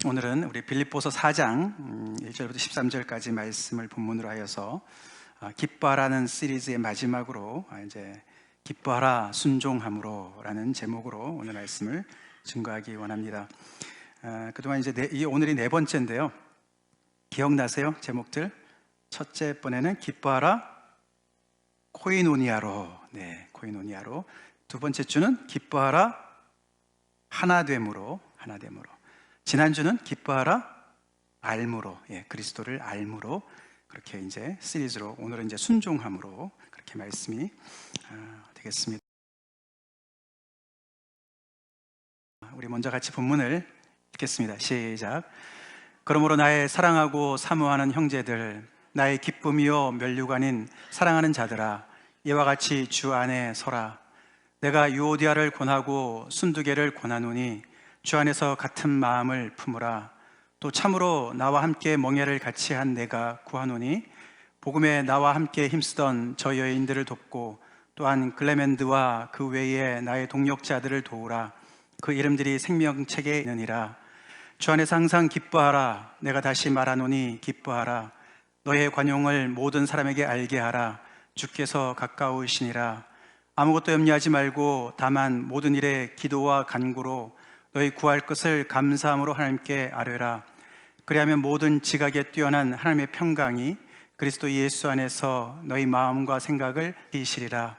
오늘은 우리 빌립보서 4장 1절부터 13절까지 말씀을 본문으로 하여서 기뻐하라는 시리즈의 마지막으로 이제 기뻐하라 순종함으로라는 제목으로 오늘 말씀을 증거하기 원합니다. 그동안 이제 오늘이 네 번째인데요. 기억나세요? 제목들. 첫째 번에는 기뻐하라 코이노니아로, 코이노니아로. 두 번째 주는 기뻐하라 하나됨으로. 지난주는 기뻐하라 알므로, 그리스도를 알므로, 그렇게 이제 시리즈로, 오늘은 이제 순종함으로 그렇게 말씀이 되겠습니다. 우리 먼저 같이 본문을 읽겠습니다. 시작. 그러므로 나의 사랑하고 사모하는 형제들, 나의 기쁨이요 면류관인 사랑하는 자들아, 이와 같이 주 안에 서라. 내가 유오디아를 권하고 순두개를 권하노니 주 안에서 같은 마음을 품으라. 또 참으로 나와 함께 멍에를 같이 한 내가 구하노니 복음에 나와 함께 힘쓰던 저 여인들을 돕고 또한 글레멘드와 그 외에 나의 동역자들을 도우라. 그 이름들이 생명책에 있느니라. 주 안에서 항상 기뻐하라. 내가 다시 말하노니 기뻐하라. 너의 관용을 모든 사람에게 알게 하라. 주께서 가까우시니라. 아무것도 염려하지 말고 다만 모든 일에 기도와 간구로 너희 구할 것을 감사함으로 하나님께 아뢰라. 그리하면 모든 지각에 뛰어난 하나님의 평강이 그리스도 예수 안에서 너희 마음과 생각을 이시리라.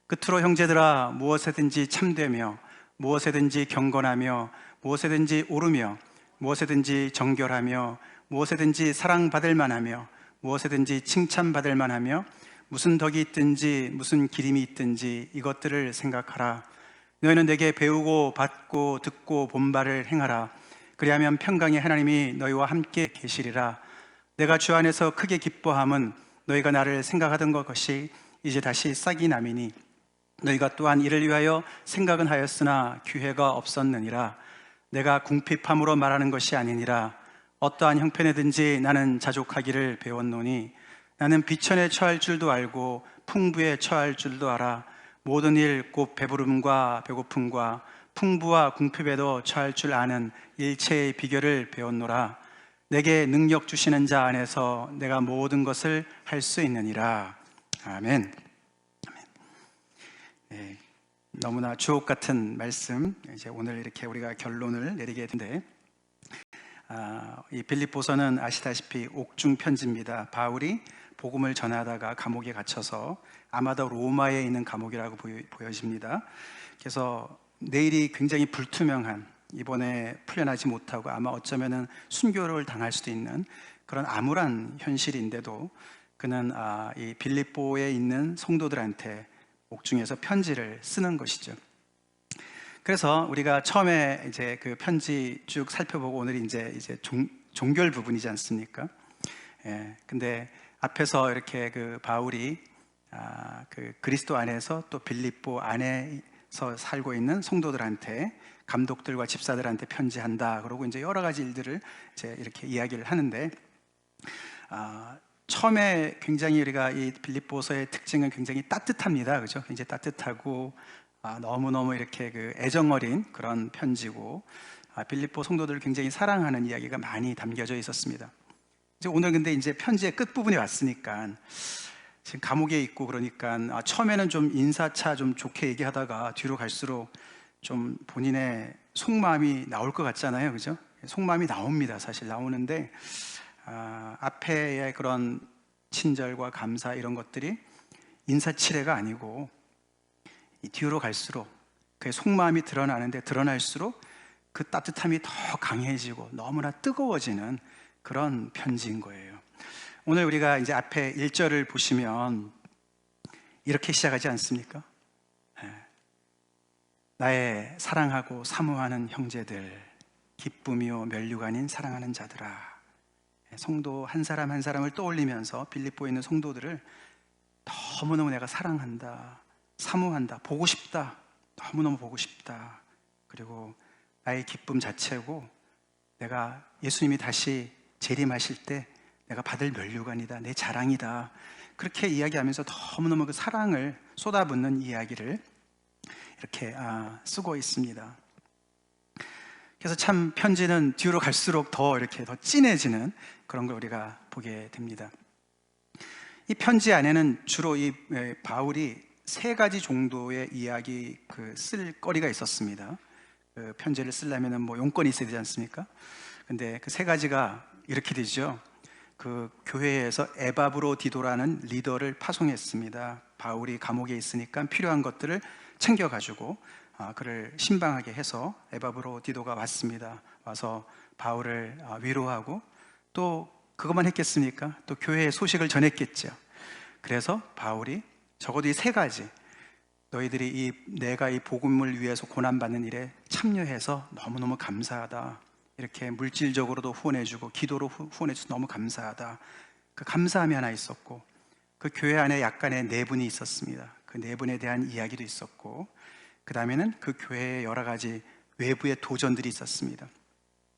끝으로 형제들아, 무엇에든지 참되며 무엇에든지 경건하며 무엇에든지 오르며 무엇에든지 정결하며 무엇에든지 사랑받을 만하며 무엇에든지 칭찬받을 만하며 무슨 덕이 있든지 무슨 기림이 있든지 이것들을 생각하라. 너희는 내게 배우고 받고 듣고 본 바를 행하라. 그리하면 평강의 하나님이 너희와 함께 계시리라. 내가 주 안에서 크게 기뻐함은 너희가 나를 생각하던 것이 이제 다시 싹이 나미니 너희가 또한 이를 위하여 생각은 하였으나 기회가 없었느니라. 내가 궁핍함으로 말하는 것이 아니니라. 어떠한 형편에든지 나는 자족하기를 배웠노니 나는 비천에 처할 줄도 알고 풍부에 처할 줄도 알아. 모든 일 곧 배부름과 배고픔과 풍부와 궁핍에도 처할 줄 아는 일체의 비결을 배웠노라. 내게 능력 주시는 자 안에서 내가 모든 것을 할 수 있느니라. 아멘. 네, 너무나 주옥 같은 말씀. 이제 오늘 이렇게 우리가 결론을 내리게 되는데, 이 빌립보서는 아시다시피 옥중 편지입니다. 바울이 복음을 전하다가 감옥에 갇혀서 아마도 로마에 있는 감옥이라고 보여집니다. 그래서 내일이 굉장히 불투명한, 이번에 풀려나지 못하고 아마 어쩌면은 순교를 당할 수도 있는 그런 암울한 현실인데도 그는 이 빌립보에 있는 성도들한테 옥중에서 편지를 쓰는 것이죠. 그래서 우리가 처음에 이제 그 편지 쭉 살펴보고 오늘이 이제 종결 부분이지 않습니까? 근데 앞에서 이렇게 그 바울이 그 그리스도 안에서 또 빌립보 안에서 살고 있는 성도들한테, 감독들과 집사들한테 편지한다. 그러고 이제 여러 가지 일들을 이제 이렇게 이야기를 하는데, 처음에 굉장히 우리가 이 빌립보서의 특징은 굉장히 따뜻합니다. 그죠? 굉장히 따뜻하고 너무너무 이렇게 그 애정어린 그런 편지고, 빌립보 성도들을 굉장히 사랑하는 이야기가 많이 담겨져 있었습니다. 이제 오늘 근데 이제 편지의 끝부분에 왔으니까, 지금 감옥에 있고 그러니까 처음에는 좀 인사차 좀 좋게 얘기하다가 뒤로 갈수록 좀 본인의 속마음이 나올 것 같잖아요. 그죠? 속마음이 나옵니다. 사실 나오는데, 앞에의 그런 친절과 감사 이런 것들이 인사치레가 아니고 이 뒤로 갈수록 그의 속마음이 드러나는데, 드러날수록 그 따뜻함이 더 강해지고 너무나 뜨거워지는 그런 편지인 거예요. 오늘 우리가 이제 앞에 1절을 보시면 이렇게 시작하지 않습니까? 나의 사랑하고 사모하는 형제들, 기쁨이요 면류관인 사랑하는 자들아. 성도 한 사람 한 사람을 떠올리면서 빌립보에 있는 성도들을 너무너무 내가 사랑한다, 사모한다, 보고 싶다, 너무너무 보고 싶다. 그리고 나의 기쁨 자체고, 내가 예수님이 다시 재림하실 때 내가 받을 면류관이다, 내 자랑이다. 그렇게 이야기하면서 너무너무 그 사랑을 쏟아붓는 이야기를 이렇게 쓰고 있습니다. 그래서 참 편지는 뒤로 갈수록 더 이렇게 더 진해지는 그런 걸 우리가 보게 됩니다. 이 편지 안에는 주로 이 바울이 세 가지 정도의 이야기 쓸 거리가 있었습니다. 그 편지를 쓰려면은 뭐 용건이 있어야 되지 않습니까? 근데 그 세 가지가 이렇게 되죠. 그 교회에서 에바브로디도라는 리더를 파송했습니다. 바울이 감옥에 있으니까 필요한 것들을 챙겨가지고 그를 신방하게 해서 에바브로디도가 왔습니다. 와서 바울을 위로하고, 또 그것만 했겠습니까? 또 교회의 소식을 전했겠죠. 그래서 바울이 적어도 이 세 가지, 너희들이 내가 이 복음을 위해서 고난받는 일에 참여해서 너무너무 감사하다, 이렇게 물질적으로도 후원해주고 기도로 후원해줘서 너무 감사하다, 그 감사함이 하나 있었고, 그 교회 안에 약간의 내분이 있었습니다. 그 내분에 대한 이야기도 있었고, 그 다음에는 그 교회에 여러 가지 외부의 도전들이 있었습니다.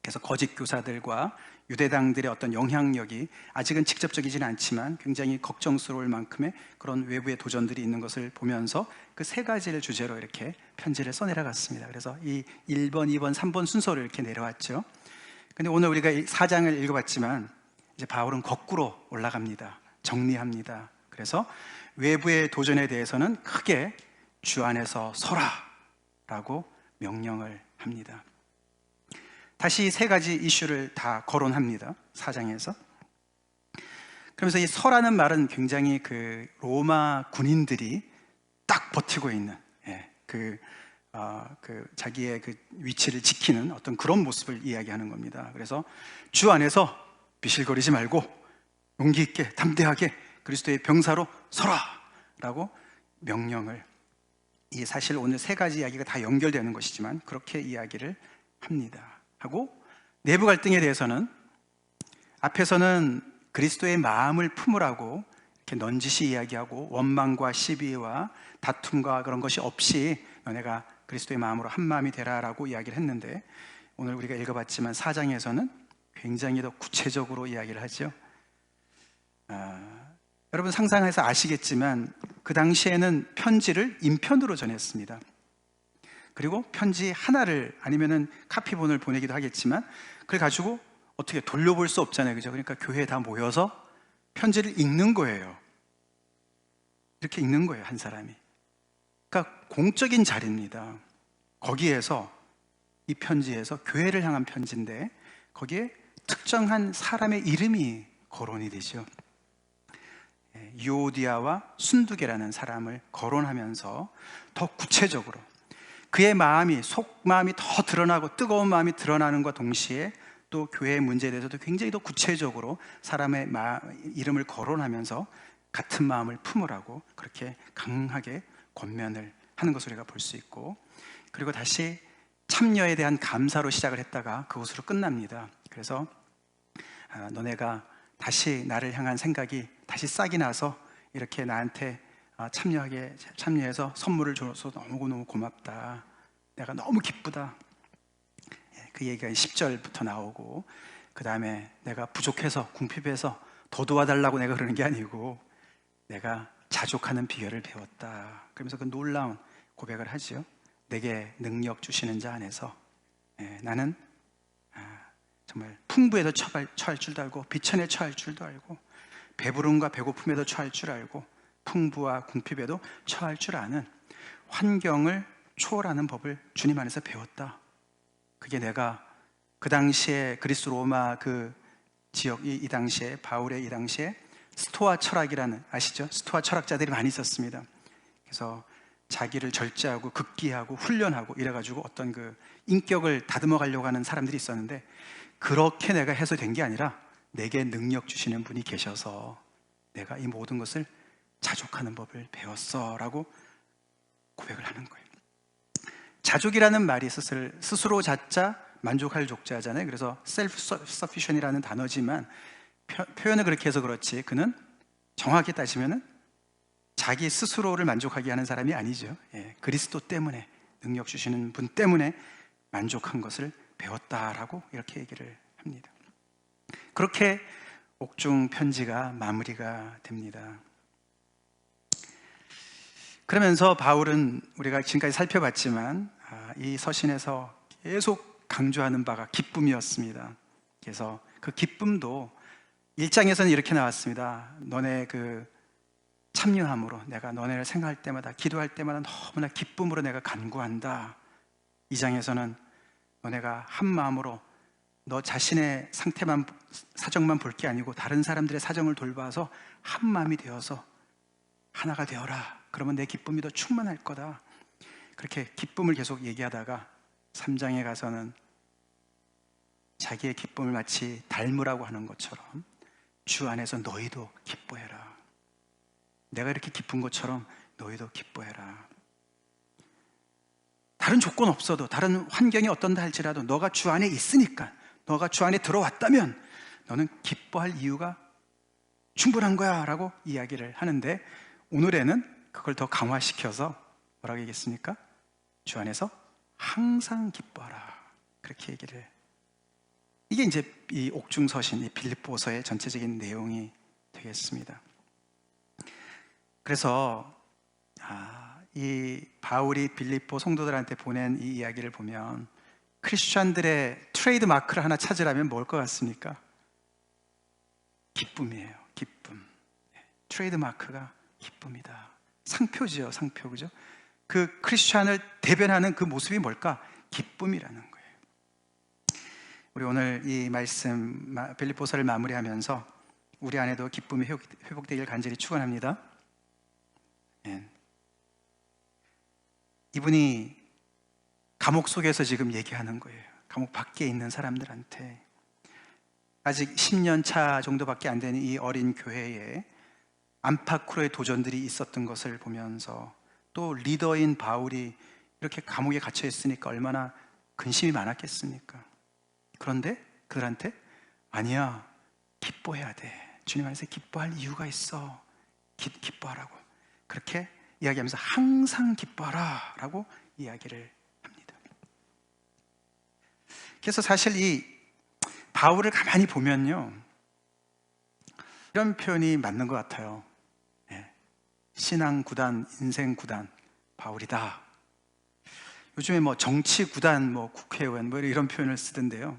그래서 거짓 교사들과 유대당들의 어떤 영향력이 아직은 직접적이지는 않지만 굉장히 걱정스러울 만큼의 그런 외부의 도전들이 있는 것을 보면서 그 세 가지를 주제로 이렇게 편지를 써내려갔습니다. 그래서 이 1번, 2번, 3번 순서를 이렇게 내려왔죠. 근데 오늘 우리가 4장을 읽어봤지만 이제 바울은 거꾸로 올라갑니다. 정리합니다. 그래서 외부의 도전에 대해서는 크게 주 안에서 서라 라고 명령을 합니다. 다시 세 가지 이슈를 다 거론합니다. 4장에서. 그러면서 이 서라는 말은 굉장히 그 로마 군인들이 딱 버티고 있는, 자기의 그 위치를 지키는 어떤 그런 모습을 이야기하는 겁니다. 그래서 주 안에서 비실거리지 말고 용기 있게 담대하게 그리스도의 병사로 서라 라고 명령을, 이 사실 오늘 세 가지 이야기가 다 연결되는 것이지만 그렇게 이야기를 합니다. 하고, 내부 갈등에 대해서는 앞에서는 그리스도의 마음을 품으라고 이렇게 넌지시 이야기하고, 원망과 시비와 다툼과 그런 것이 없이 너네가 그리스도의 마음으로 한 마음이 되라라고 이야기를 했는데, 오늘 우리가 읽어봤지만 4장에서는 굉장히 더 구체적으로 이야기를 하죠. 여러분 상상해서 아시겠지만 그 당시에는 편지를 인편으로 전했습니다. 그리고 편지 하나를, 아니면은 카피본을 보내기도 하겠지만 그걸 가지고 어떻게 돌려볼 수 없잖아요, 그죠? 그러니까 교회에 다 모여서 편지를 읽는 거예요. 이렇게 읽는 거예요, 한 사람이. 그러니까 공적인 자리입니다. 거기에서, 이 편지에서 교회를 향한 편지인데 거기에 특정한 사람의 이름이 거론이 되죠. 유오디아와 순두계라는 사람을 거론하면서 더 구체적으로 그의 마음이, 속마음이 더 드러나고 뜨거운 마음이 드러나는과 동시에 또 교회의 문제에 대해서도 굉장히 더 구체적으로 사람의 이름을 거론하면서 같은 마음을 품으라고 그렇게 강하게 권면을 하는 것을 우리가 볼 수 있고, 그리고 다시 참여에 대한 감사로 시작을 했다가 그것으로 끝납니다. 그래서 너네가 다시 나를 향한 생각이 다시 싹이 나서 이렇게 나한테 참여해서 선물을 줘서 너무너무 고맙다, 내가 너무 기쁘다, 그 얘기가 10절부터 나오고, 그 다음에 내가 부족해서 궁핍해서 더 도와달라고 내가 그러는 게 아니고 내가 자족하는 비결을 배웠다, 그러면서 그 놀라운 고백을 하죠. 내게 능력 주시는 자 안에서 나는 정말 풍부에도 처할 줄도 알고 비천에 처할 줄도 알고 배부름과 배고픔에도 처할 줄 알고 풍부와 궁핍에도 처할 줄 아는 환경을 초월하는 법을 주님 안에서 배웠다. 그게 내가 그 당시에 그리스 로마 그 지역, 이 당시에 바울의 이 당시에 스토아 철학이라는, 아시죠? 스토아 철학자들이 많이 있었습니다. 그래서 자기를 절제하고 극기하고 훈련하고 이래가지고 어떤 그 인격을 다듬어 가려고 하는 사람들이 있었는데, 그렇게 내가 해서 된 게 아니라 내게 능력 주시는 분이 계셔서 내가 이 모든 것을 자족하는 법을 배웠어 라고 고백을 하는 거예요. 자족이라는 말이 스스로 자자 만족할 족자잖아요. 그래서 self-sufficient이라는 단어지만 표현을 그렇게 해서 그렇지, 그는 정확히 따지면은 자기 스스로를 만족하게 하는 사람이 아니죠. 그리스도 때문에, 능력 주시는 분 때문에 만족한 것을 배웠다라고 이렇게 얘기를 합니다. 그렇게 옥중 편지가 마무리가 됩니다. 그러면서 바울은 우리가 지금까지 살펴봤지만 이 서신에서 계속 강조하는 바가 기쁨이었습니다. 그래서 그 기쁨도 1장에서는 이렇게 나왔습니다. 너네 그 참여함으로 내가 너네를 생각할 때마다, 기도할 때마다 너무나 기쁨으로 내가 간구한다. 2장에서는 너네가 한 마음으로 너 자신의 상태만, 사정만 볼 게 아니고 다른 사람들의 사정을 돌봐서 한 마음이 되어서 하나가 되어라. 그러면 내 기쁨이 더 충만할 거다. 그렇게 기쁨을 계속 얘기하다가 3장에 가서는 자기의 기쁨을 마치 닮으라고 하는 것처럼 주 안에서 너희도 기뻐해라. 내가 이렇게 기쁜 것처럼 너희도 기뻐해라. 다른 조건 없어도, 다른 환경이 어떤다 할지라도 너가 주 안에 있으니까, 너가 주 안에 들어왔다면 너는 기뻐할 이유가 충분한 거야 라고 이야기를 하는데, 오늘에는 그걸 더 강화시켜서 뭐라고 얘기했습니까? 주 안에서 항상 기뻐하라, 그렇게 얘기를 해요. 이게 이제 이 옥중서신, 이 빌립보서의 전체적인 내용이 되겠습니다. 그래서 이 바울이 빌립보 성도들한테 보낸 이 이야기를 보면 크리스찬들의 트레이드 마크를 하나 찾으라면 뭘 것 같습니까? 기쁨이에요. 기쁨. 트레이드 마크가 기쁨이다. 상표지요, 상표. 그죠? 그 크리스찬을 대변하는 그 모습이 뭘까? 기쁨이라는 거예요. 우리 오늘 이 말씀 빌립보서를 마무리하면서 우리 안에도 기쁨이 회복되길 간절히 축원합니다. 이분이 감옥 속에서 지금 얘기하는 거예요. 감옥 밖에 있는 사람들한테. 아직 10년 차 정도밖에 안 되는 이 어린 교회에 안팎으로의 도전들이 있었던 것을 보면서, 또 리더인 바울이 이렇게 감옥에 갇혀 있으니까 얼마나 근심이 많았겠습니까? 그런데 그들한테 아니야, 기뻐해야 돼. 주님 안에서 기뻐할 이유가 있어. 기뻐하라고. 그렇게 이야기하면서 항상 기뻐하라 라고 이야기를 합니다. 그래서 사실 이 바울을 가만히 보면요, 이런 표현이 맞는 것 같아요. 신앙 구단, 인생 구단, 바울이다. 요즘에 뭐 정치 구단, 뭐 국회의원, 뭐 이런 표현을 쓰던데요.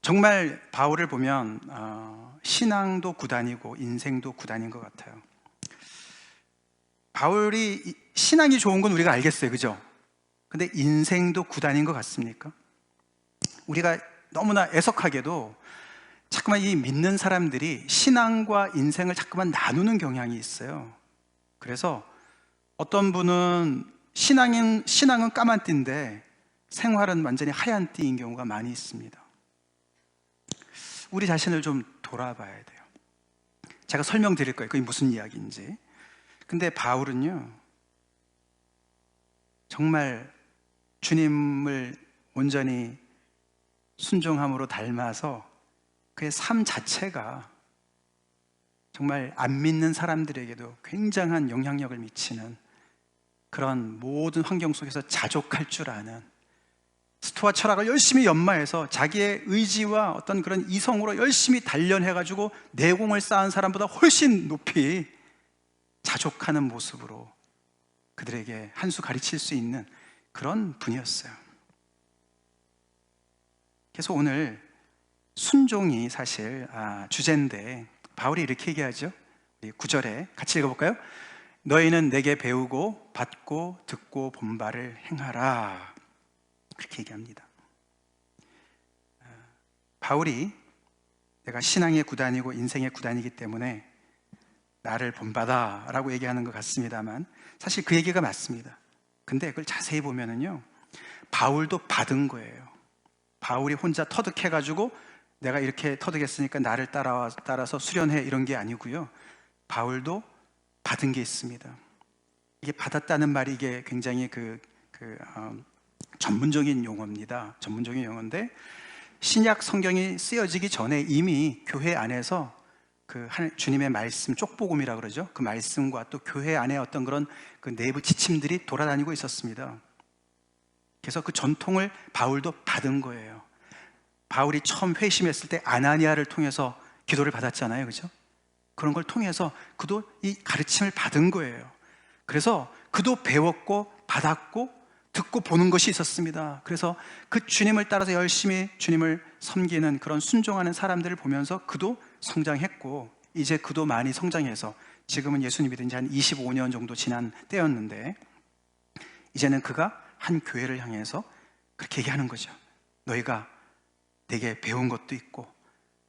정말 바울을 보면 신앙도 구단이고 인생도 구단인 것 같아요. 바울이 신앙이 좋은 건 우리가 알겠어요, 그죠? 근데 인생도 구단인 것 같습니까? 우리가 너무나 애석하게도 자꾸만 이 믿는 사람들이 신앙과 인생을 자꾸만 나누는 경향이 있어요. 그래서 어떤 분은 신앙은 까만 띠인데 생활은 완전히 하얀 띠인 경우가 많이 있습니다. 우리 자신을 좀 돌아봐야 돼요. 제가 설명드릴 거예요, 그게 무슨 이야기인지. 근데 바울은요, 정말 주님을 온전히 순종함으로 닮아서 그의 삶 자체가 정말 안 믿는 사람들에게도 굉장한 영향력을 미치는, 그런 모든 환경 속에서 자족할 줄 아는, 스토아 철학을 열심히 연마해서 자기의 의지와 어떤 그런 이성으로 열심히 단련해가지고 내공을 쌓은 사람보다 훨씬 높이 자족하는 모습으로 그들에게 한 수 가르칠 수 있는 그런 분이었어요. 그래서 오늘 순종이 사실 주제인데, 바울이 이렇게 얘기하죠. 9절에 같이 읽어볼까요? 너희는 내게 배우고 받고 듣고 본 바를 행하라, 그렇게 얘기합니다. 바울이 내가 신앙의 구단이고 인생의 구단이기 때문에 나를 본바다 라고 얘기하는 것 같습니다만, 사실 그 얘기가 맞습니다. 근데 그걸 자세히 보면은요, 바울도 받은 거예요. 바울이 혼자 터득해가지고 내가 이렇게 터득했으니까 나를 따라서 수련해, 이런 게 아니고요, 바울도 받은 게 있습니다. 이게 받았다는 말이 이게 굉장히 전문적인 용어입니다. 전문적인 용어인데, 신약 성경이 쓰여지기 전에 이미 교회 안에서 주님의 말씀, 쪽복음이라고 그러죠. 그 말씀과 또 교회 안에 어떤 그런 그 내부 지침들이 돌아다니고 있었습니다. 그래서 그 전통을 바울도 받은 거예요. 바울이 처음 회심했을 때 아나니아를 통해서 기도를 받았잖아요, 그죠? 그런 걸 통해서 그도 이 가르침을 받은 거예요. 그래서 그도 배웠고 받았고 듣고 보는 것이 있었습니다. 그래서 그 주님을 따라서 열심히 주님을 섬기는 그런 순종하는 사람들을 보면서 그도 성장했고, 이제 그도 많이 성장해서 지금은 예수님 믿은 지 한 25년 정도 지난 때였는데, 이제는 그가 한 교회를 향해서 그렇게 얘기하는 거죠. 너희가 내게 배운 것도 있고,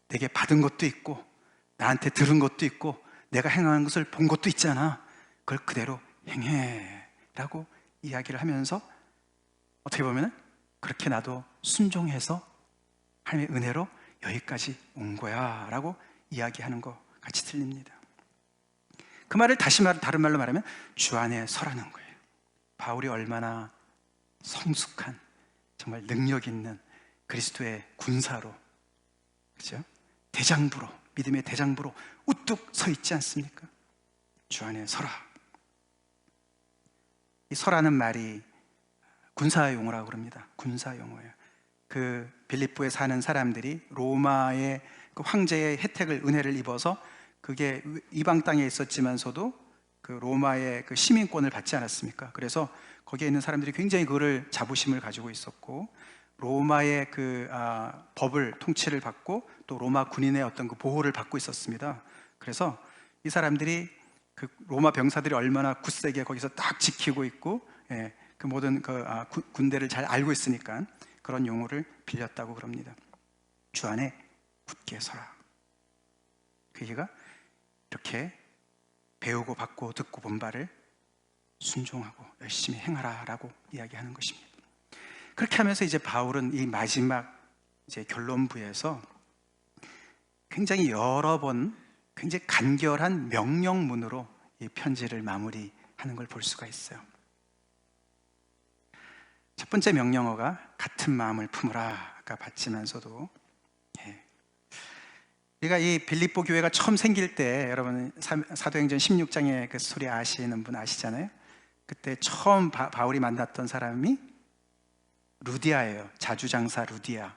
내게 받은 것도 있고, 나한테 들은 것도 있고, 내가 행하는 것을 본 것도 있잖아. 그걸 그대로 행해 라고 이야기를 하면서, 어떻게 보면 그렇게 나도 순종해서 하나님의 은혜로 여기까지 온 거야 라고 이야기하는 것 같이 들립니다. 그 말을 다른 말로 말하면 주 안에 서라는 거예요. 바울이 얼마나 성숙한, 정말 능력 있는 그리스도의 군사로, 그죠? 대장부로, 믿음의 대장부로 우뚝 서 있지 않습니까? 주 안에 서라. 이 서라는 말이 군사 용어라고 그럽니다. 군사 용어예요. 그 빌립보에 사는 사람들이 로마의 그 황제의 혜택을, 은혜를 입어서, 그게 이방 땅에 있었지만서도 그 로마의 그 시민권을 받지 않았습니까? 그래서 거기에 있는 사람들이 굉장히 그거를 자부심을 가지고 있었고, 로마의 그 법을, 통치를 받고 또 로마 군인의 어떤 그 보호를 받고 있었습니다. 그래서 이 사람들이, 그 로마 병사들이 얼마나 굳세게 거기서 딱 지키고 있고, 그 모든 군대를 잘 알고 있으니까 그런 용어를 빌렸다고 그럽니다. 주 안에 굳게 서라. 그 얘기가 이렇게 배우고 받고 듣고 본 바를 순종하고 열심히 행하라 라고 이야기하는 것입니다. 그렇게 하면서 이제 바울은 이 마지막 이제 결론부에서 굉장히 여러 번 굉장히 간결한 명령문으로 이 편지를 마무리하는 걸 볼 수가 있어요. 첫 번째 명령어가 같은 마음을 품으라가 받지만서도, 우리가 이 빌립보 교회가 처음 생길 때, 여러분 사도행전 16장의 그 스토리 아시는 분 아시잖아요. 그때 처음 바울이 만났던 사람이 루디아예요. 자주장사 루디아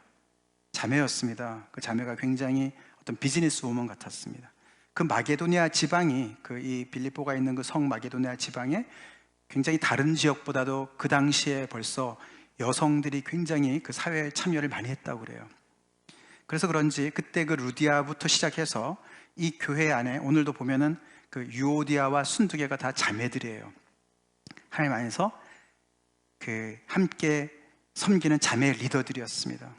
자매였습니다. 그 자매가 굉장히 어떤 비즈니스 우먼 같았습니다. 그 마게도니아 지방이, 그 이 빌립보가 있는 그 성 마게도니아 지방에 굉장히 다른 지역보다도 그 당시에 벌써 여성들이 굉장히 그 사회에 참여를 많이 했다고 그래요. 그래서 그런지 그때 그 루디아부터 시작해서 이 교회 안에 오늘도 보면은 그 유오디아와 순두개가 다 자매들이에요. 하나님 안에서 그 함께 섬기는 자매 리더들이었습니다.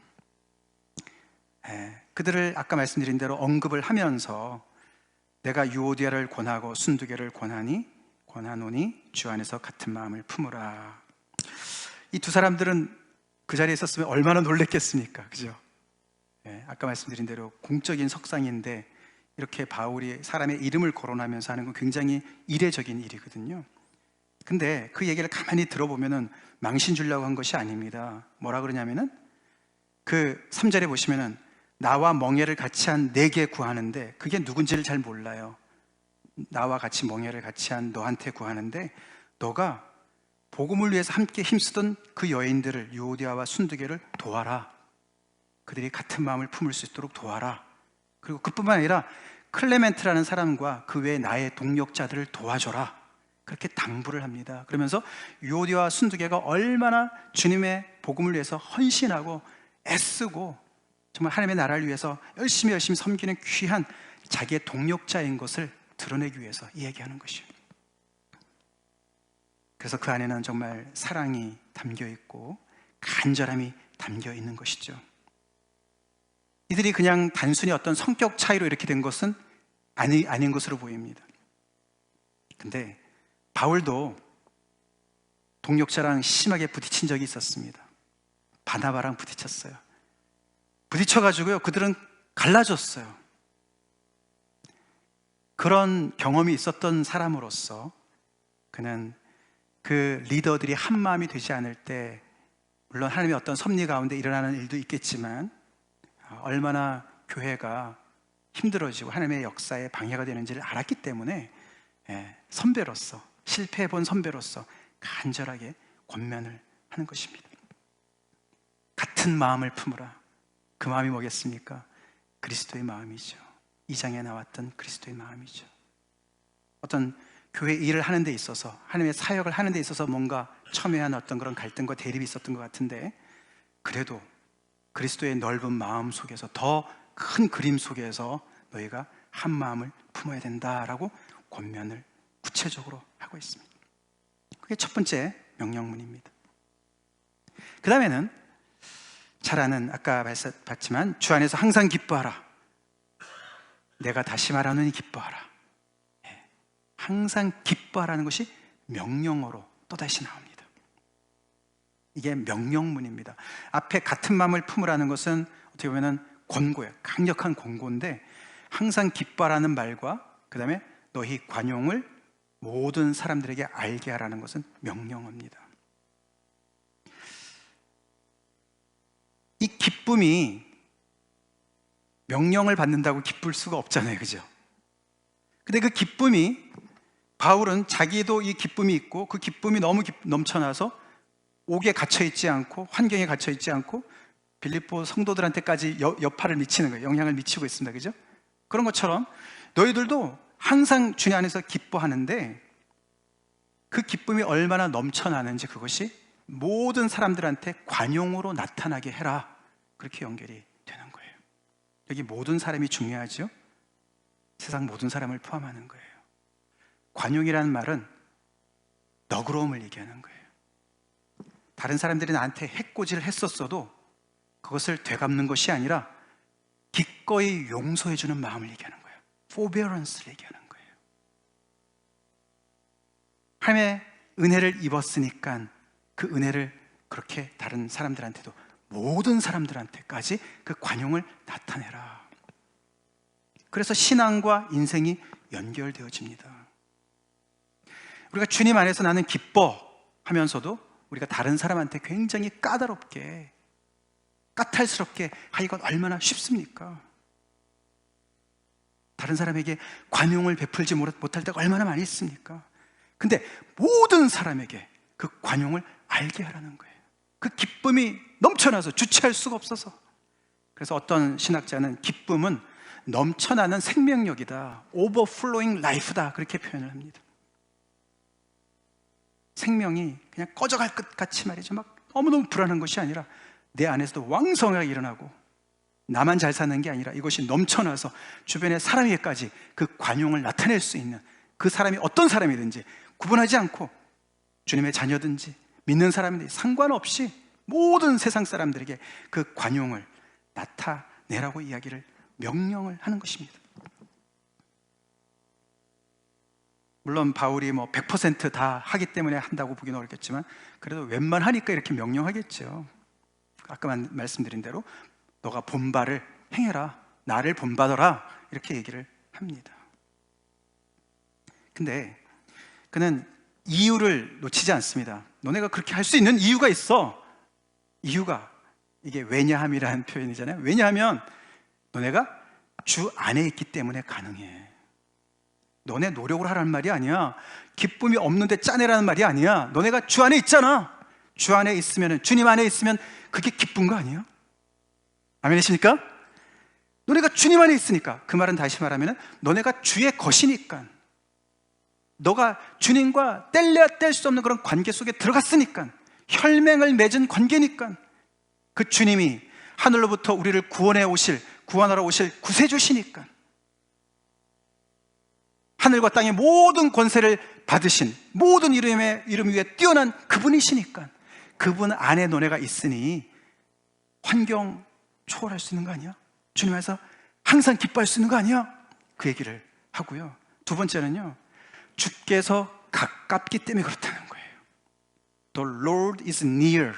그들을 아까 말씀드린 대로 언급을 하면서 내가 유오디아를 권하고 순두개를 권하노니 주 안에서 같은 마음을 품으라. 이 두 사람들은 그 자리에 있었으면 얼마나 놀랬겠습니까? 그죠? 아까 말씀드린 대로 공적인 석상인데 이렇게 바울이 사람의 이름을 거론하면서 하는 건 굉장히 이례적인 일이거든요. 근데 그 얘기를 가만히 들어보면은 망신 주려고 한 것이 아닙니다. 뭐라 그러냐면은 그 3절에 보시면은 나와 멍에를 같이 한 내게 구하는데, 그게 누군지를 잘 몰라요. 나와 같이 멍에를 같이 한 너한테 구하는데, 너가 복음을 위해서 함께 힘쓰던 그 여인들을, 유오디아와 순두개를 도와라. 그들이 같은 마음을 품을 수 있도록 도와라. 그리고 그뿐만 아니라 클레멘트라는 사람과 그 외에 나의 동력자들을 도와줘라. 그렇게 당부를 합니다. 그러면서 유오디아와 순두개가 얼마나 주님의 복음을 위해서 헌신하고 애쓰고 정말 하나님의 나라를 위해서 열심히 섬기는 귀한 자기의 동력자인 것을 드러내기 위해서 이야기하는 것이에요. 그래서 그 안에는 정말 사랑이 담겨 있고 간절함이 담겨 있는 것이죠. 이들이 그냥 단순히 어떤 성격 차이로 이렇게 된 것은 아닌 것으로 보입니다. 근데 바울도 동력자랑 심하게 부딪힌 적이 있었습니다. 바나바랑 부딪혔어요. 부딪혀가지고요, 그들은 갈라졌어요. 그런 경험이 있었던 사람으로서 그는 그 리더들이 한 마음이 되지 않을 때, 물론 하나님의 어떤 섭리 가운데 일어나는 일도 있겠지만 얼마나 교회가 힘들어지고 하나님의 역사에 방해가 되는지를 알았기 때문에 선배로서, 실패해본 선배로서 간절하게 권면을 하는 것입니다. 같은 마음을 품으라. 그 마음이 뭐겠습니까? 그리스도의 마음이죠. 2장에 나왔던 그리스도의 마음이죠. 어떤 교회 일을 하는 데 있어서, 하나님의 사역을 하는 데 있어서 뭔가 첨예한 어떤 그런 갈등과 대립이 있었던 것 같은데, 그래도 그리스도의 넓은 마음 속에서, 더 큰 그림 속에서 너희가 한 마음을 품어야 된다라고 권면을 구체적으로 하고 있습니다. 그게 첫 번째 명령문입니다. 그 다음에는 잘 아는, 아까 봤지만 주 안에서 항상 기뻐하라. 내가 다시 말하노니 기뻐하라. 항상 기뻐하라는 것이 명령어로 또다시 나옵니다. 이게 명령문입니다. 앞에 같은 마음을 품으라는 것은 어떻게 보면 권고예요. 강력한 권고인데, 항상 기뻐하라는 말과 그 다음에 너희 관용을 모든 사람들에게 알게 하라는 것은 명령어입니다. 이 기쁨이 명령을 받는다고 기쁠 수가 없잖아요, 그죠? 근데 그 기쁨이, 바울은 자기도 이 기쁨이 있고 그 기쁨이 너무 넘쳐나서 옥에 갇혀있지 않고 환경에 갇혀있지 않고 빌립보 성도들한테까지 여파를 미치는 거예요. 영향을 미치고 있습니다, 그죠? 그런 것처럼 너희들도 항상 주님 안에서 기뻐하는데, 그 기쁨이 얼마나 넘쳐나는지 그것이 모든 사람들한테 관용으로 나타나게 해라. 그렇게 연결이 되는 거예요. 여기 모든 사람이 중요하죠? 세상 모든 사람을 포함하는 거예요. 관용이라는 말은 너그러움을 얘기하는 거예요. 다른 사람들이 나한테 해코지를 했었어도 그것을 되갚는 것이 아니라 기꺼이 용서해주는 마음을 얘기하는 거예요. forbearance를 얘기하는 거예요. 하나님의 은혜를 입었으니까 그 은혜를 그렇게 다른 사람들한테도, 모든 사람들한테까지 그 관용을 나타내라. 그래서 신앙과 인생이 연결되어집니다. 우리가 주님 안에서 나는 기뻐 하면서도 우리가 다른 사람한테 굉장히 까다롭게, 까탈스럽게 하기가 얼마나 쉽습니까? 다른 사람에게 관용을 베풀지 못할 때가 얼마나 많이 있습니까? 근데 모든 사람에게 그 관용을 알게 하라는 거예요. 그 기쁨이 넘쳐나서 주체할 수가 없어서. 그래서 어떤 신학자는 기쁨은 넘쳐나는 생명력이다, overflowing life다, 그렇게 표현을 합니다. 생명이 그냥 꺼져갈 것 같이 말이죠, 막 너무너무 불안한 것이 아니라 내 안에서도 왕성하게 일어나고, 나만 잘 사는 게 아니라 이것이 넘쳐나서 주변의 사람에게까지 그 관용을 나타낼 수 있는, 그 사람이 어떤 사람이든지 구분하지 않고 주님의 자녀든지 믿는 사람인지 상관없이 모든 세상 사람들에게 그 관용을 나타내라고 이야기를, 명령을 하는 것입니다. 물론 바울이 100% 하기 때문에 한다고 보기는 어렵겠지만, 그래도 웬만하니까 이렇게 명령하겠죠. 아까 말씀드린 대로 너가 본바를 행해라, 나를 본받아라, 이렇게 얘기를 합니다. 근데 그는 이유를 놓치지 않습니다. 너네가 그렇게 할 수 있는 이유가 있어. 이유가, 이게 왜냐함이라는 표현이잖아요. 왜냐하면 너네가 주 안에 있기 때문에 가능해. 너네 노력으로 하라는 말이 아니야. 기쁨이 없는데 짜내라는 말이 아니야. 너네가 주 안에 있잖아. 주 안에 있으면, 주님 안에 있으면 그게 기쁜 거 아니에요? 아멘이십니까? 너네가 주님 안에 있으니까, 그 말은 다시 말하면 너네가 주의 것이니까, 너가 주님과 뗄래야 뗄 수 없는 그런 관계 속에 들어갔으니까, 혈맹을 맺은 관계니까, 그 주님이 하늘로부터 우리를 구원하러 오실 구세주시니까, 하늘과 땅의 모든 권세를 받으신, 모든 이름 위에 뛰어난 그분이시니까, 그분 안에 너네가 있으니 환경 초월할 수 있는 거 아니야? 주님 안에서 항상 기뻐할 수 있는 거 아니야? 그 얘기를 하고요. 두 번째는요, 주께서 가깝기 때문에 그렇다는 거예요. The Lord is near.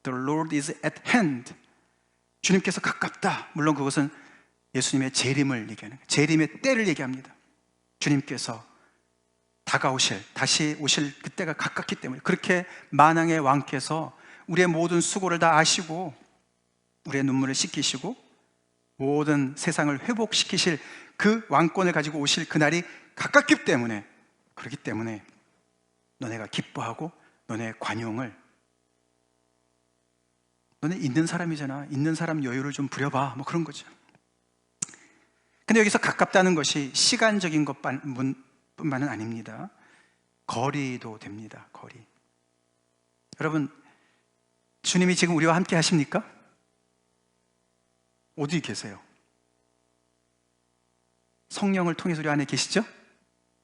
The Lord is at hand. 주님께서 가깝다. 물론 그것은 예수님의 재림을 얘기하는 거예요. 재림의 때를 얘기합니다. 주님께서 다시 오실 그때가 가깝기 때문에, 그렇게 만왕의 왕께서 우리의 모든 수고를 다 아시고 우리의 눈물을 씻기시고 모든 세상을 회복시키실 그 왕권을 가지고 오실 그날이 가깝기 때문에, 그렇기 때문에 너네가 기뻐하고 너네의 관용을, 너네 있는 사람이잖아, 있는 사람 여유를 좀 부려봐, 그런 거죠. 근데 여기서 가깝다는 것이 시간적인 뿐만은 아닙니다. 거리도 됩니다. 거리. 여러분, 주님이 지금 우리와 함께 하십니까? 어디 계세요? 성령을 통해서 우리 안에 계시죠?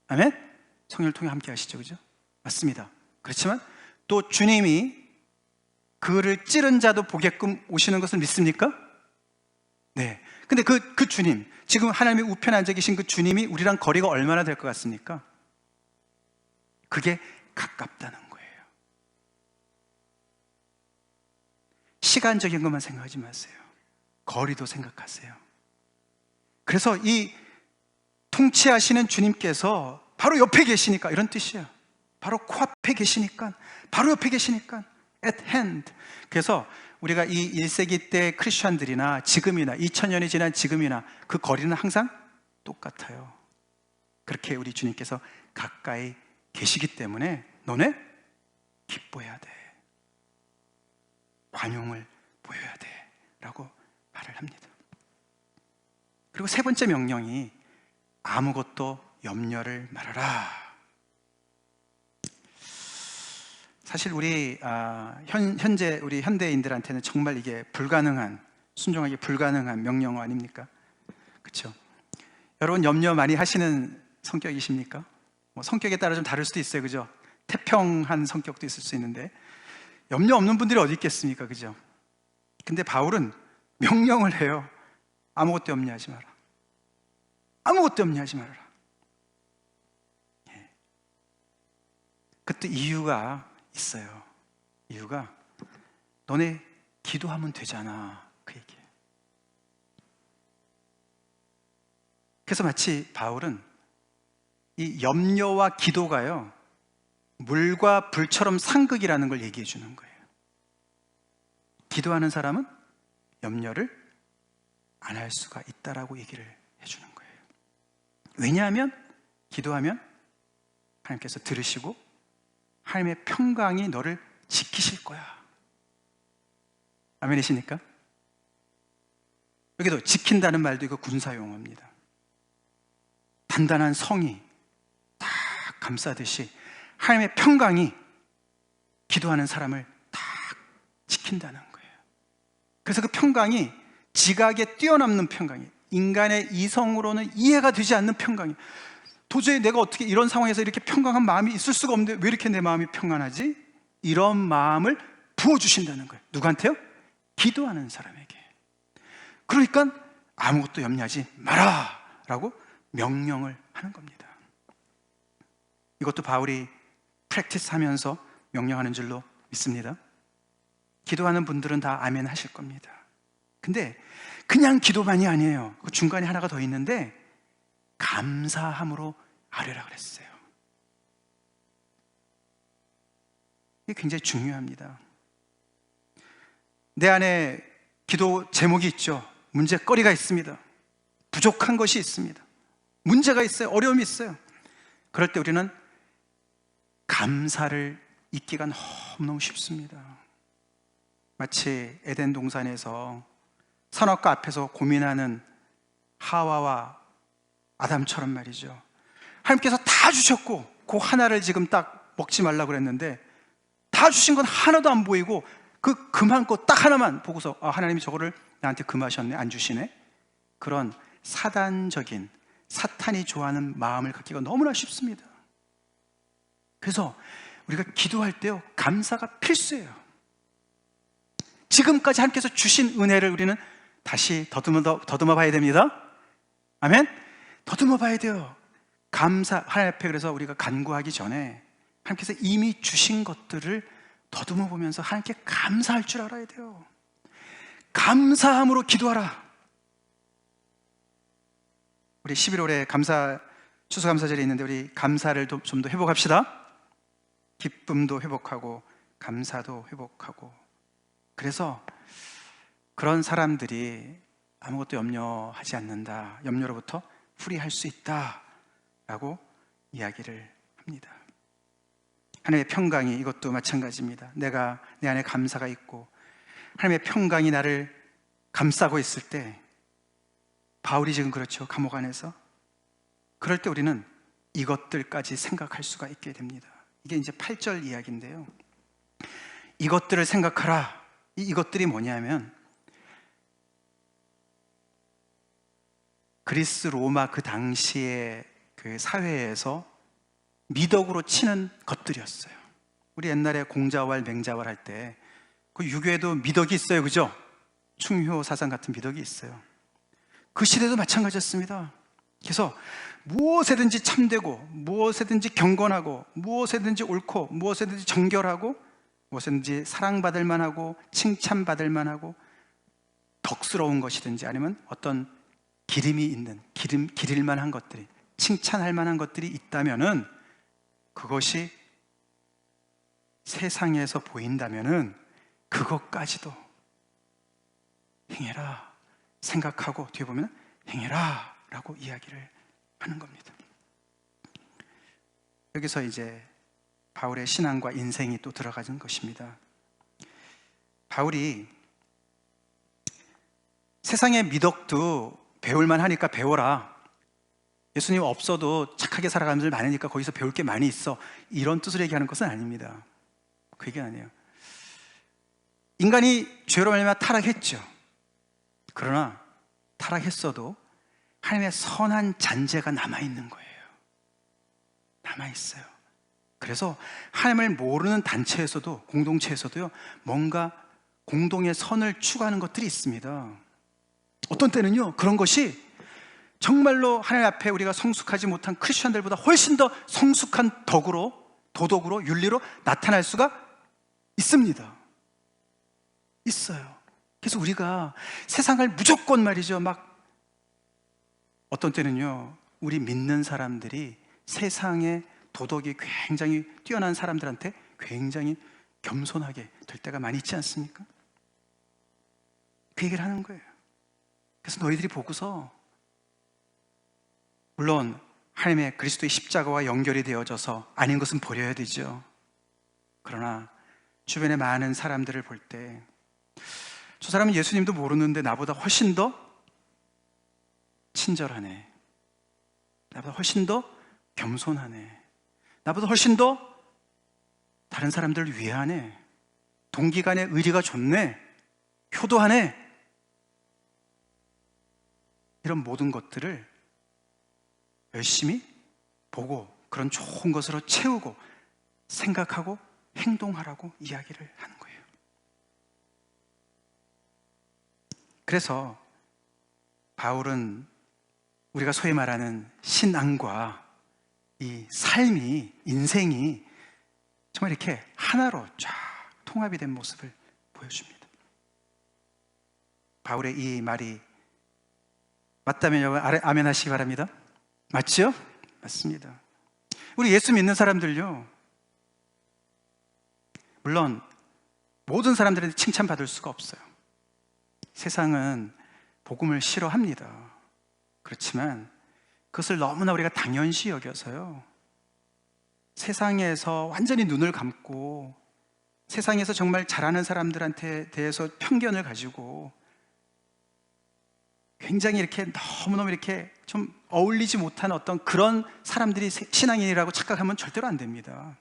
아멘? 성령을 통해 함께 하시죠, 그죠? 맞습니다. 그렇지만 또 주님이 그를 찌른 자도 보게끔 오시는 것을 믿습니까? 네. 근데 그 주님, 지금 하나님의 우편에 앉아 계신 그 주님이 우리랑 거리가 얼마나 될 것 같습니까? 그게 가깝다는 거예요. 시간적인 것만 생각하지 마세요. 거리도 생각하세요. 그래서 이 통치하시는 주님께서 바로 옆에 계시니까, 이런 뜻이에요. 바로 코앞에 계시니까, 바로 옆에 계시니까, at hand. 그래서 우리가 이 1세기 때 크리스천들이나 지금이나 2000년이 지난 지금이나 그 거리는 항상 똑같아요. 그렇게 우리 주님께서 가까이 계시기 때문에 너네 기뻐해야 돼, 관용을 보여야 돼 라고 말을 합니다. 그리고 세 번째 명령이 아무것도 염려를 말아라. 사실 우리 현재 우리 현대인들한테는 정말 이게 불가능한, 순종하기 불가능한 명령 아닙니까? 그렇죠? 여러분 염려 많이 하시는 성격이십니까? 뭐 성격에 따라 좀 다를 수도 있어요, 그죠? 태평한 성격도 있을 수 있는데 염려 없는 분들이 어디 있겠습니까, 그죠? 근데 바울은 명령을 해요. 아무것도 염려하지 마라. 아무것도 염려하지 말아라. 그때 이유가 있어요. 이유가 너네 기도하면 되잖아, 그 얘기예요. 그래서 마치 바울은 이 염려와 기도가요, 물과 불처럼 상극이라는 걸 얘기해 주는 거예요. 기도하는 사람은 염려를 안 할 수가 있다라고 얘기를 해주는 거예요. 왜냐하면 기도하면 하나님께서 들으시고 하나님의 평강이 너를 지키실 거야. 아멘이십니까? 여기도 지킨다는 말도 이거 군사용어입니다. 단단한 성이 딱 감싸듯이 하나님의 평강이 기도하는 사람을 딱 지킨다는 거예요. 그래서 그 평강이 지각에 뛰어넘는 평강이, 인간의 이성으로는 이해가 되지 않는 평강이, 도저히 내가 어떻게 이런 상황에서 이렇게 평강한 마음이 있을 수가 없는데 왜 이렇게 내 마음이 평안하지? 이런 마음을 부어주신다는 거예요. 누구한테요? 기도하는 사람에게. 그러니까 아무것도 염려하지 마라 라고 명령을 하는 겁니다. 이것도 바울이 프랙티스 하면서 명령하는 줄로 믿습니다. 기도하는 분들은 다 아멘 하실 겁니다. 근데 그냥 기도만이 아니에요. 그 중간에 하나가 더 있는데 감사함으로 아뢰라 그랬어요. 이게 굉장히 중요합니다. 내 안에 기도 제목이 있죠. 문제거리가 있습니다. 부족한 것이 있습니다. 문제가 있어요. 어려움이 있어요. 그럴 때 우리는 감사를 잊기가 너무너무 쉽습니다. 마치 에덴 동산에서 선악과 앞에서 고민하는 하와와 아담처럼 말이죠. 하나님께서 다 주셨고 그 하나를 지금 딱 먹지 말라고 그랬는데 다 주신 건 하나도 안 보이고 그 금한 거 딱 하나만 보고서 하나님이 저거를 나한테 금하셨네, 안 주시네. 그런 사단적인, 사탄이 좋아하는 마음을 갖기가 너무나 쉽습니다. 그래서 우리가 기도할 때요, 감사가 필수예요. 지금까지 하나님께서 주신 은혜를 우리는 다시 더듬어 봐야 됩니다. 아멘? 더듬어 봐야 돼요. 감사, 하나님 앞에 그래서 우리가 간구하기 전에 하나님께서 이미 주신 것들을 더듬어 보면서 하나님께 감사할 줄 알아야 돼요. 감사함으로 기도하라. 우리 11월에 추수감사절이 있는데 우리 감사를 좀 더 회복합시다. 기쁨도 회복하고 감사도 회복하고. 그래서 그런 사람들이 아무것도 염려하지 않는다, 염려로부터 풀이할 수 있다 라고 이야기를 합니다. 하나님의 평강이 이것도 마찬가지입니다. 내가 내 안에 감사가 있고 하나님의 평강이 나를 감싸고 있을 때, 바울이 지금 그렇죠, 감옥 안에서. 그럴 때 우리는 이것들까지 생각할 수가 있게 됩니다. 이게 이제 8절 이야기인데요. 이것들을 생각하라. 이것들이 뭐냐면 그리스 로마 그 당시의 그 사회에서 미덕으로 치는 것들이었어요. 우리 옛날에 공자왈, 맹자왈 할 때 그 유교에도 미덕이 있어요, 그죠? 충효 사상 같은 미덕이 있어요. 그 시대도 마찬가지였습니다. 그래서 무엇에든지 참되고, 무엇에든지 경건하고, 무엇에든지 옳고, 무엇에든지 정결하고, 무엇이든지 사랑받을 만하고, 칭찬받을 만하고, 덕스러운 것이든지 아니면 어떤 기름이 있는, 기릴 만한 것들이, 칭찬할 만한 것들이 있다면은 그것이 세상에서 보인다면은 그것까지도 행해라 생각하고 뒤에 보면 행해라 라고 이야기를 하는 겁니다. 여기서 이제 바울의 신앙과 인생이 또 들어가는 것입니다. 바울이 세상의 미덕도 배울만 하니까 배워라, 예수님 없어도 착하게 살아가는 분들 많으니까 거기서 배울 게 많이 있어, 이런 뜻으로 얘기하는 것은 아닙니다. 그 얘기 아니에요. 인간이 죄로 말미암아 타락했죠. 그러나 타락했어도 하나님의 선한 잔재가 남아있는 거예요. 남아있어요. 그래서 하나님을 모르는 단체에서도, 공동체에서도요, 뭔가 공동의 선을 추구하는 것들이 있습니다. 어떤 때는요, 그런 것이 정말로 하나님 앞에 우리가 성숙하지 못한 크리스천들보다 훨씬 더 성숙한 덕으로, 도덕으로, 윤리로 나타날 수가 있습니다. 있어요. 그래서 우리가 세상을 무조건 말이죠, 막 어떤 때는요, 우리 믿는 사람들이 세상의 도덕이 굉장히 뛰어난 사람들한테 굉장히 겸손하게 될 때가 많이 있지 않습니까? 그 얘기를 하는 거예요. 그래서 너희들이 보고서, 물론 하나님의 그리스도의 십자가와 연결이 되어져서 아닌 것은 버려야 되죠. 그러나 주변에 많은 사람들을 볼 때 저 사람은 예수님도 모르는데 나보다 훨씬 더 친절하네, 나보다 훨씬 더 겸손하네, 나보다 훨씬 더 다른 사람들을 위하네, 동기간의 의리가 좋네, 효도하네, 이런 모든 것들을 열심히 보고 그런 좋은 것으로 채우고 생각하고 행동하라고 이야기를 하는 거예요. 그래서 바울은 우리가 소위 말하는 신앙과 이 삶이, 인생이 정말 이렇게 하나로 쫙 통합이 된 모습을 보여줍니다. 바울의 이 말이 맞다면 여러분 아멘 하시기 바랍니다. 맞죠? 맞습니다. 우리 예수 믿는 사람들요, 물론 모든 사람들한테 칭찬받을 수가 없어요. 세상은 복음을 싫어합니다. 그렇지만 그것을 너무나 우리가 당연시 여겨서요, 세상에서 완전히 눈을 감고 세상에서 정말 잘하는 사람들한테 대해서 편견을 가지고 굉장히 이렇게 너무너무 이렇게 좀 어울리지 못한 어떤 그런 사람들이 신앙인이라고 착각하면 절대로 안 됩니다.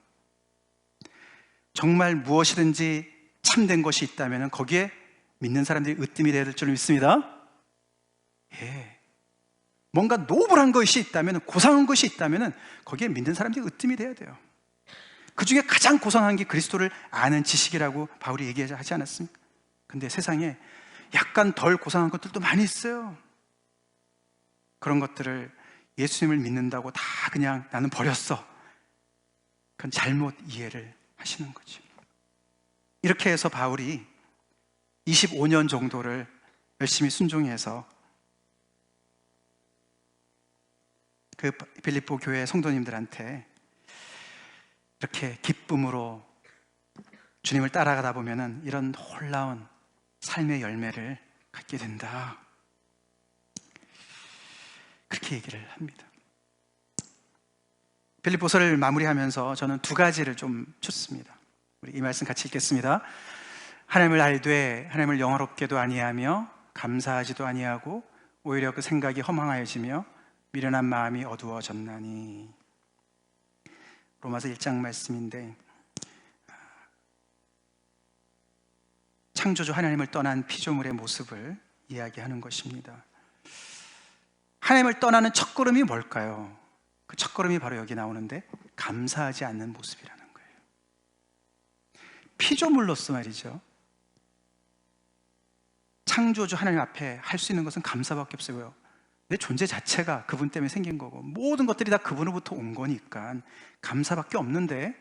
정말 무엇이든지 참된 것이 있다면 거기에 믿는 사람들이 으뜸이 되어야 될 줄 믿습니다. 예. 뭔가 노블한 것이 있다면, 고상한 것이 있다면 거기에 믿는 사람들이 으뜸이 되어야 돼요. 그 중에 가장 고상한 게 그리스도를 아는 지식이라고 바울이 얘기하지 않았습니까? 근데 세상에 약간 덜 고상한 것들도 많이 있어요. 그런 것들을 예수님을 믿는다고 다 그냥 나는 버렸어, 그건 잘못 이해를 하시는 거죠. 이렇게 해서 바울이 25년 정도를 열심히 순종해서 그 빌립보 교회 성도님들한테 이렇게 기쁨으로 주님을 따라가다 보면은 이런 놀라운 삶의 열매를 갖게 된다, 그렇게 얘기를 합니다. 빌립보서를 마무리하면서 저는 두 가지를 좀 줬습니다. 우리 이 말씀 같이 읽겠습니다. 하나님을 알되 하나님을 영화롭게도 아니하며 감사하지도 아니하고 오히려 그 생각이 허망하여지며 미련한 마음이 어두워졌나니. 로마서 1장 말씀인데, 창조주 하나님을 떠난 피조물의 모습을 이야기하는 것입니다. 하나님을 떠나는 첫걸음이 뭘까요? 그 첫걸음이 바로 여기 나오는데, 감사하지 않는 모습이라는 거예요. 피조물로서 말이죠, 창조주 하나님 앞에 할 수 있는 것은 감사밖에 없어요. 내 존재 자체가 그분 때문에 생긴 거고, 모든 것들이 다 그분으로부터 온 거니까 감사밖에 없는데,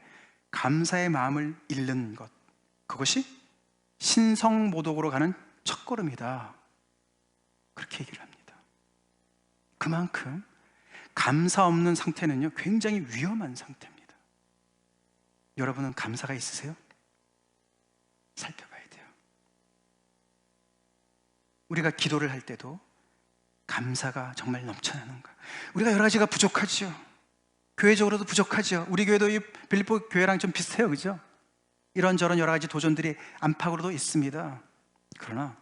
감사의 마음을 잃는 것, 그것이 신성모독으로 가는 첫걸음이다, 그렇게 얘기를 합니다. 그만큼 감사 없는 상태는요, 굉장히 위험한 상태입니다. 여러분은 감사가 있으세요? 살펴봐야 돼요. 우리가 기도를 할 때도 감사가 정말 넘쳐나는가? 우리가 여러 가지가 부족하죠. 교회적으로도 부족하죠. 우리 교회도 이 빌립보 교회랑 좀 비슷해요, 그죠? 이런저런 여러 가지 도전들이 안팎으로도 있습니다. 그러나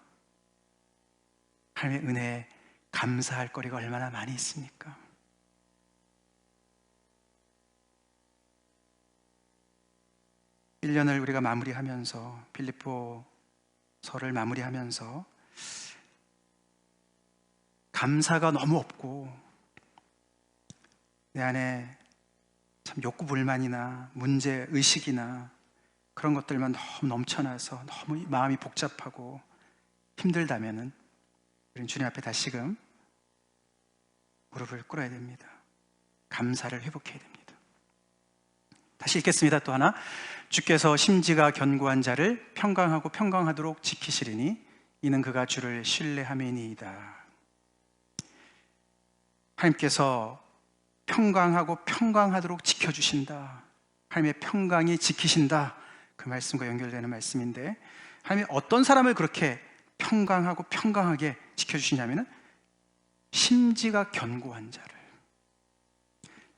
하나님의 은혜에 감사할 거리가 얼마나 많이 있습니까? (1년을) 우리가 마무리하면서, 빌립보서를 마무리하면서 감사가 너무 없고 내 안에 참 욕구 불만이나 문제 의식이나 그런 것들만 너무 넘쳐나서 너무 마음이 복잡하고 힘들다면은 우리는 주님 앞에 다시금 무릎을 꿇어야 됩니다. 감사를 회복해야 됩니다. 다시 읽겠습니다. 또 하나, 주께서 심지가 견고한 자를 평강하고 평강하도록 지키시리니 이는 그가 주를 신뢰함이니이다. 하나님께서 평강하고 평강하도록 지켜주신다. 하나님의 평강이 지키신다. 그 말씀과 연결되는 말씀인데, 하나님이 어떤 사람을 그렇게 평강하고 평강하게 지켜주시냐면은 심지가 견고한 자를,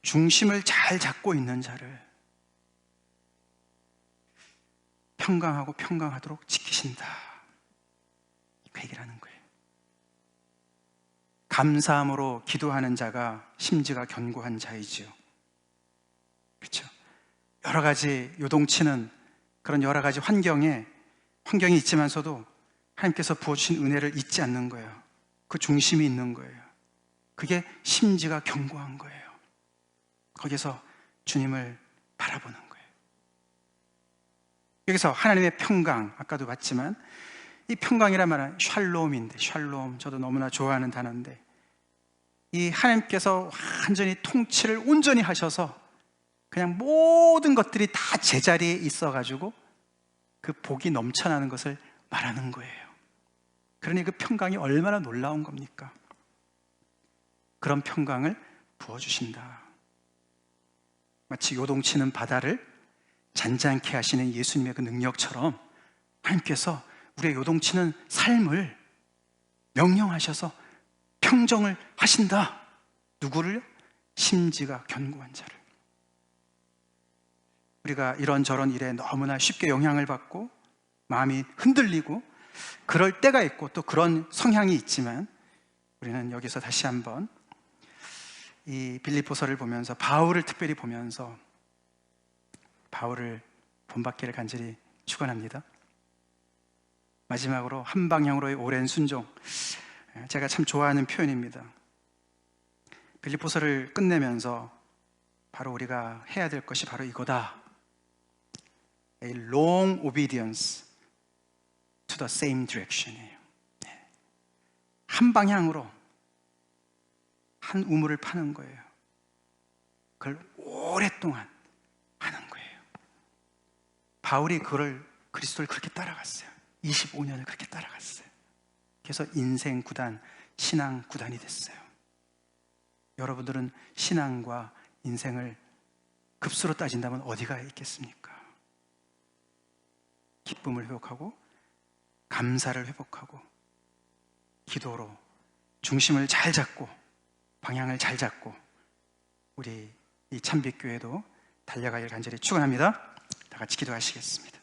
중심을 잘 잡고 있는 자를 평강하고 평강하도록 지키신다, 그 얘기를 하는 거예요. 감사함으로 기도하는 자가 심지가 견고한 자이지요. 그렇죠? 여러 가지 요동치는 그런 여러 가지 환경이 있지만서도 하나님께서 부어주신 은혜를 잊지 않는 거예요. 그 중심이 있는 거예요. 그게 심지가 견고한 거예요. 거기서 주님을 바라보는 거예요. 여기서 하나님의 평강, 아까도 봤지만 이 평강이란 말은 샬롬인데, 샬롬 저도 너무나 좋아하는 단어인데, 이 하나님께서 완전히 통치를 온전히 하셔서 그냥 모든 것들이 다 제자리에 있어가지고 그 복이 넘쳐나는 것을 말하는 거예요. 그러니 그 평강이 얼마나 놀라운 겁니까? 그런 평강을 부어주신다. 마치 요동치는 바다를 잔잔케 하시는 예수님의 그 능력처럼 하나님께서 우리의 요동치는 삶을 명령하셔서 평정을 하신다. 누구를? 심지가 견고한 자를. 우리가 이런저런 일에 너무나 쉽게 영향을 받고 마음이 흔들리고 그럴 때가 있고 또 그런 성향이 있지만, 우리는 여기서 다시 한번 이 빌립보서를 보면서, 바울을 특별히 보면서 바울을 본받기를 간절히 축원합니다. 마지막으로 한 방향으로의 오랜 순종, 제가 참 좋아하는 표현입니다. 빌립보서를 끝내면서 바로 우리가 해야 될 것이 바로 이거다. A long obedience to the same direction이에요. 한 방향으로 한 우물을 파는 거예요. 그걸 오랫동안 하는 거예요. 바울이 그리스도를 그렇게 따라갔어요. 25년을 그렇게 따라갔어요. 그래서 인생 구단, 신앙 구단이 됐어요. 여러분들은 신앙과 인생을 급수로 따진다면 어디가 있겠습니까? 기쁨을 회복하고 감사를 회복하고 기도로 중심을 잘 잡고 방향을 잘 잡고 우리 이 참빛교회도 달려가길 간절히 축원합니다. 다 같이 기도하시겠습니다.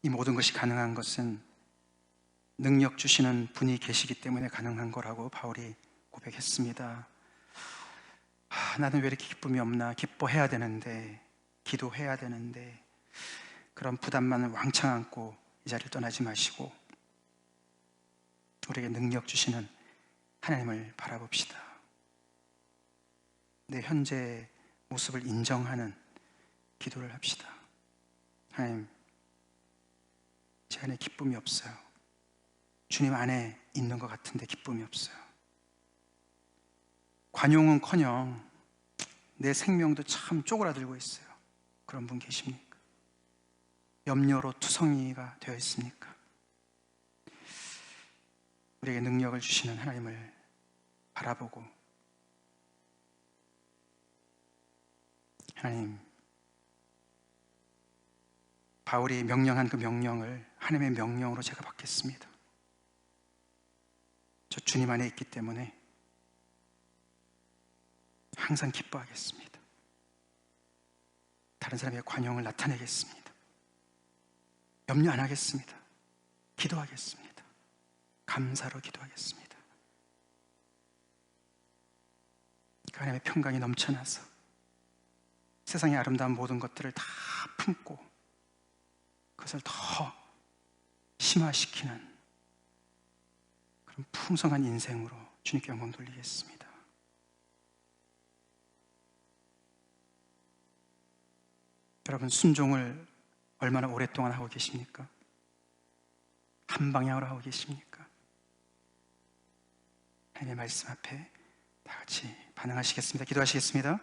이 모든 것이 가능한 것은 능력 주시는 분이 계시기 때문에 가능한 거라고 바울이 고백했습니다. 나는 왜 이렇게 기쁨이 없나? 기뻐해야 되는데, 기도해야 되는데, 그런 부담만 왕창 안고 이 자리를 떠나지 마시고 우리에게 능력 주시는 하나님을 바라봅시다. 내 현재 모습을 인정하는 기도를 합시다. 하나님, 제 안에 기쁨이 없어요. 주님 안에 있는 것 같은데 기쁨이 없어요. 관용은커녕 내 생명도 참 쪼그라들고 있어요. 그런 분 계십니까? 염려로 투성이가 되어 있습니까? 우리에게 능력을 주시는 하나님을 바라보고, 하나님, 바울이 명령한 그 명령을 하나님의 명령으로 제가 받겠습니다. 저 주님 안에 있기 때문에 항상 기뻐하겠습니다. 다른 사람의 관용을 나타내겠습니다. 염려 안 하겠습니다. 기도하겠습니다. 감사로 기도하겠습니다. 그 하나님의 평강이 넘쳐나서 세상의 아름다운 모든 것들을 다 품고 그것을 더 심화시키는 그런 풍성한 인생으로 주님께 영광 돌리겠습니다. 여러분, 순종을 얼마나 오랫동안 하고 계십니까? 한 방향으로 하고 계십니까? 하나님의 말씀 앞에 다 같이 반응하시겠습니다. 기도하시겠습니다.